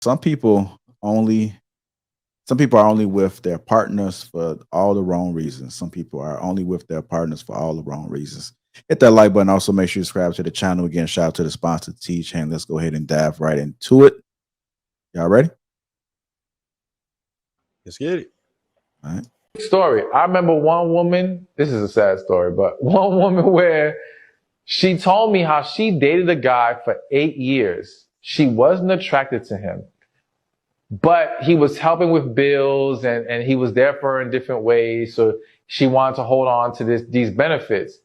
Some people only some people are only with their partners for all the wrong reasons. Some people are only with their partners for all the wrong reasons. Hit that like button. Also, make sure you subscribe to the channel. Again, shout out to the sponsor, Teach. And let's go ahead and dive right into it. Y'all ready? Let's get it. All right. Story. I remember one woman, this is a sad story, but one woman where she told me how she dated a guy for 8 years. She wasn't attracted to him, but he was helping with bills and he was there for her in different ways. So she wanted to hold on to these benefits.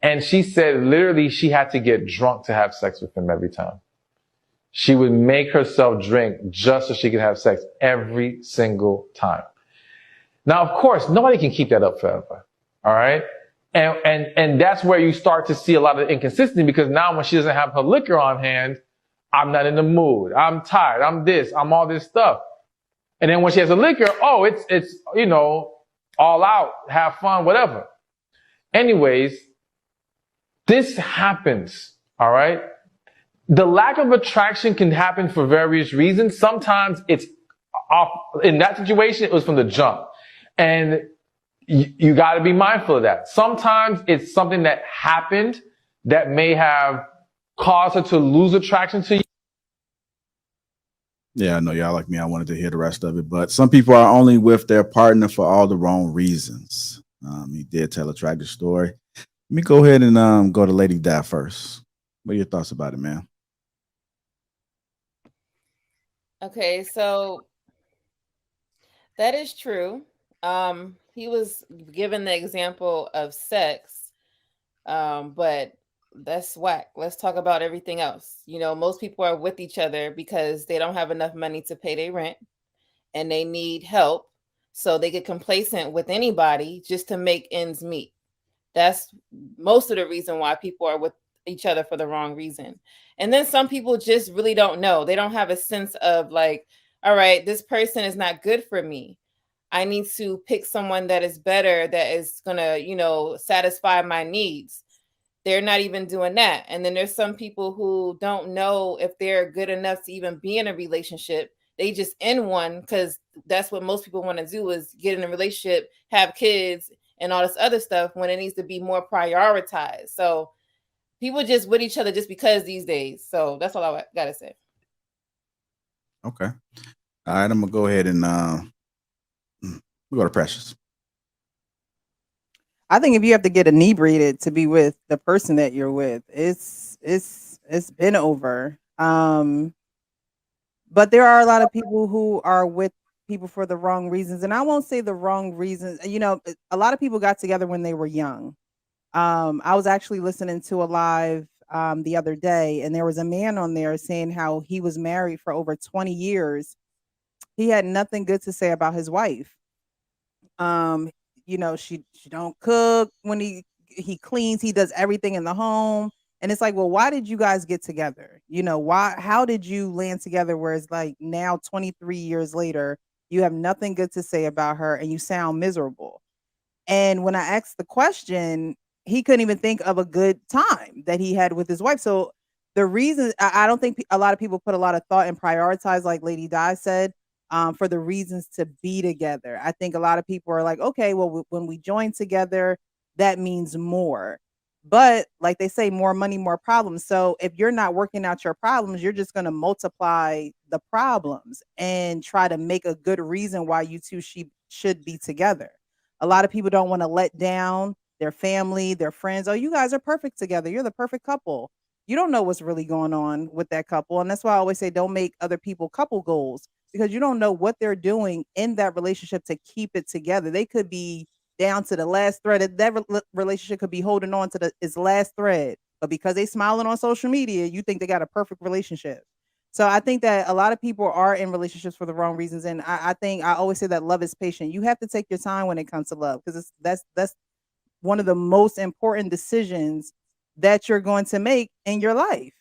And she said literally she had to get drunk to have sex with him every time. She would make herself drink just so she could have sex every single time. Now, of course, nobody can keep that up forever. All right. And that's where you start to see a lot of inconsistency, because now when she doesn't have her liquor on hand, I'm not in the mood. I'm tired. I'm this. I'm all this stuff. And then when she has a liquor, oh, it's, all out, have fun, whatever. Anyways, this happens. All right. The lack of attraction can happen for various reasons. Sometimes it's off. In that situation, it was from the jump. And you got to be mindful of that. Sometimes it's something that happened that may have caused her to lose attraction to you. Yeah, I know y'all like me. I wanted to hear the rest of it, but some people are only with their partner for all the wrong reasons. He did tell a tragic story. Let me go ahead and go to Lady Di first. What are your thoughts about it, man? Okay, so that is true. He was given the example of sex, but that's whack. Let's talk about everything else. Most people are with each other because they don't have enough money to pay their rent and they need help. So they get complacent with anybody just to make ends meet. That's most of the reason why people are with each other for the wrong reason. And then some people just really don't know. They don't have a sense of like, all right, this person is not good for me. I need to pick someone that is better, that is going to, satisfy my needs. They're not even doing that. And then there's some people who don't know if they're good enough to even be in a relationship. They just in one because that's what most people want to do, is get in a relationship, have kids, and all this other stuff, when it needs to be more prioritized. So people just with each other just because these days. So that's all I got to say. Okay. All right. I'm gonna go ahead and we go to Precious. I think if you have to get inebriated to be with the person that you're with, it's been over. But there are a lot of people who are with people for the wrong reasons, and I won't say the wrong reasons. A lot of people got together when they were young. I was actually listening to a live the other day, and there was a man on there saying how he was married for over 20 years. He had nothing good to say about his wife. Um, she don't cook when he cleans, he does everything in the home. And it's like, well, why did you guys get together? How did you land together where it's like now 23 years later, you have nothing good to say about her and you sound miserable? And when I asked the question, he couldn't even think of a good time that he had with his wife. So the reason I don't think a lot of people put a lot of thought and prioritize, like Lady Di said, for the reasons to be together. I think a lot of people are like, okay, well, when we join together, that means more. But like they say, more money, more problems. So if you're not working out your problems, you're just going to multiply the problems and try to make a good reason why you two should be together. A lot of people don't want to let down their family, their friends. Oh, you guys are perfect together. You're the perfect couple. You don't know what's really going on with that couple. And that's why I always say don't make other people couple goals, because you don't know what they're doing in that relationship to keep it together. They could be down to the last thread. That relationship could be holding on to its last thread. But because they smiling on social media, you think they got a perfect relationship. So I think that a lot of people are in relationships for the wrong reasons. And I think I always say that love is patient. You have to take your time when it comes to love, because that's one of the most important decisions that you're going to make in your life.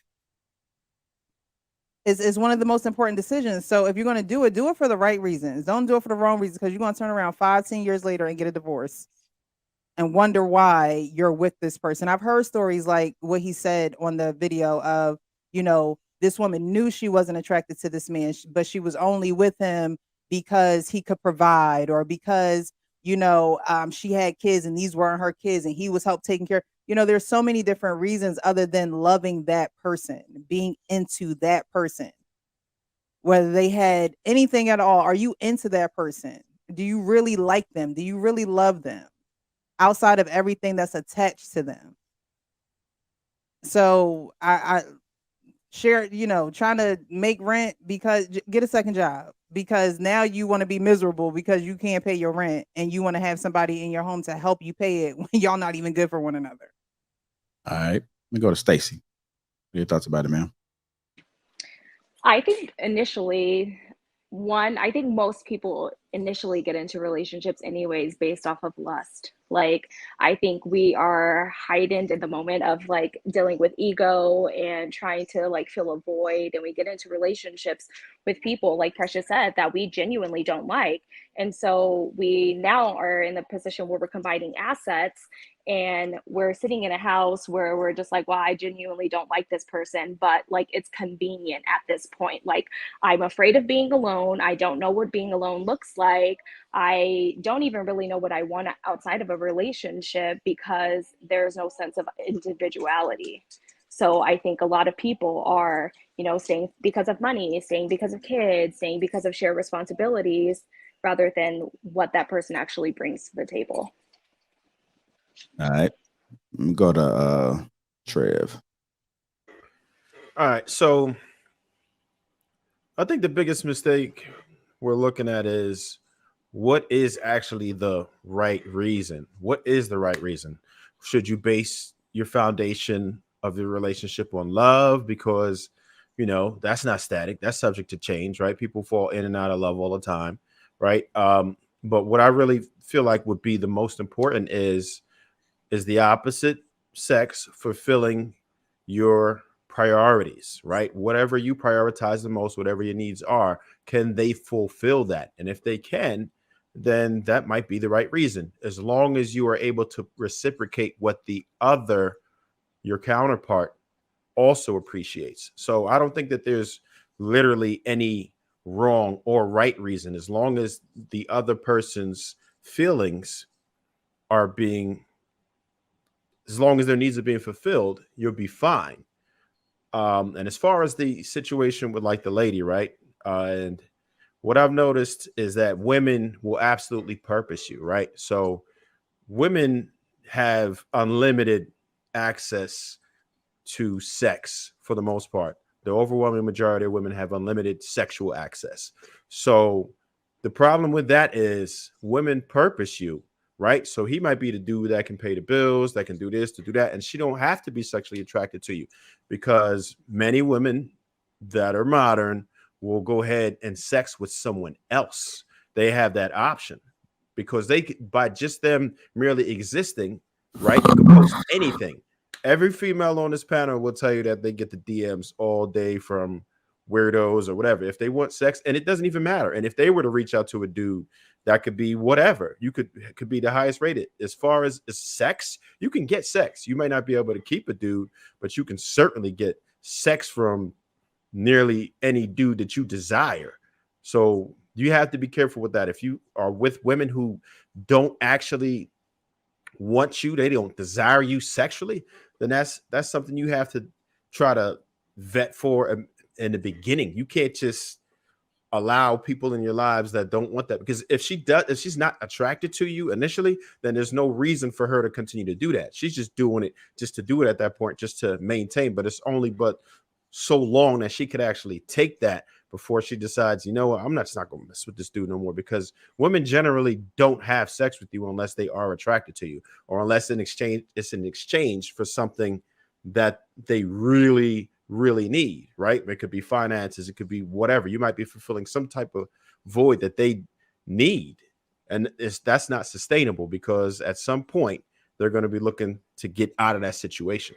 Is one of the most important decisions. So if you're going to do it for the right reasons. Don't do it for the wrong reasons, because you're going to turn around 5-10 years later and get a divorce and wonder why you're with this person. I've heard stories like what he said on the video of, This woman knew she wasn't attracted to this man, but she was only with him because he could provide, or because, she had kids and these weren't her kids and he was help taking care. There's so many different reasons other than loving that person, being into that person, whether they had anything at all. Are you into that person? Do you really like them? Do you really love them outside of everything that's attached to them? So I share, trying to make rent because get a second job, because now you want to be miserable because you can't pay your rent and you want to have somebody in your home to help you pay it when y'all not even good for one another. All right. Let me go to Stacy. What are your thoughts about it, ma'am? I think I think most people initially get into relationships anyways based off of lust. Like, I think we are heightened in the moment of like dealing with ego and trying to like fill a void, and we get into relationships with people, like Precious said, that we genuinely don't like. And so we now are in the position where we're combining assets, and we're sitting in a house where we're just like, well, I genuinely don't like this person, but like it's convenient at this point. Like, I'm afraid of being alone. I don't know what being alone looks like. I don't even really know what I want outside of a relationship because there's no sense of individuality. So I think a lot of people are, staying because of money, staying because of kids, staying because of shared responsibilities, rather than what that person actually brings to the table. All right. Let me go to Trev. All right. So I think the biggest mistake we're looking at is, what is actually the right reason? What is the right reason? Should you base your foundation of the relationship on love? Because, that's not static. That's subject to change, right? People fall in and out of love all the time, right? But what I really feel like would be the most important is the opposite sex fulfilling your priorities, right? Whatever you prioritize the most, whatever your needs are, can they fulfill that? And if they can, then that might be the right reason, as long as you are able to reciprocate what your counterpart also appreciates. So I don't think that there's literally any wrong or right reason, as long as the other person's feelings are being, as long as their needs are being fulfilled, you'll be fine. And as far as the situation with like the lady, right? And what I've noticed is that women will absolutely purpose you, right? So women have unlimited access to sex for the most part. The overwhelming majority of women have unlimited sexual access. So the problem with that is women purpose you, right? So he might be the dude that can pay the bills, that can do this, to do that, and she don't have to be sexually attracted to you, because many women that are modern will go ahead and sex with someone else. They have that option because by just them merely existing, right? You can post anything. Every female on this panel will tell you that they get the DMs all day from weirdos or whatever. If they want sex, and it doesn't even matter. And if they were to reach out to a dude, that could be whatever. You could be the highest rated. As far as sex, you can get sex. You might not be able to keep a dude, but you can certainly get sex from nearly any dude that you desire. So you have to be careful with that. If you are with women who don't actually want you, they don't desire you sexually, then that's something you have to try to vet for in the beginning. You can't just allow people in your lives that don't want that, because if she's not attracted to you initially, then there's no reason for her to continue to do that. She's just doing it just to do it at that point, just to maintain. But it's only but so long that she could actually take that before she decides, you know what, I'm just not going to mess with this dude no more. Because women generally don't have sex with you unless they are attracted to you, or unless it's in exchange for something that they really need, right? It could be finances, it could be whatever. You might be fulfilling some type of void that they need, and that's not sustainable, because at some point they're going to be looking to get out of that situation.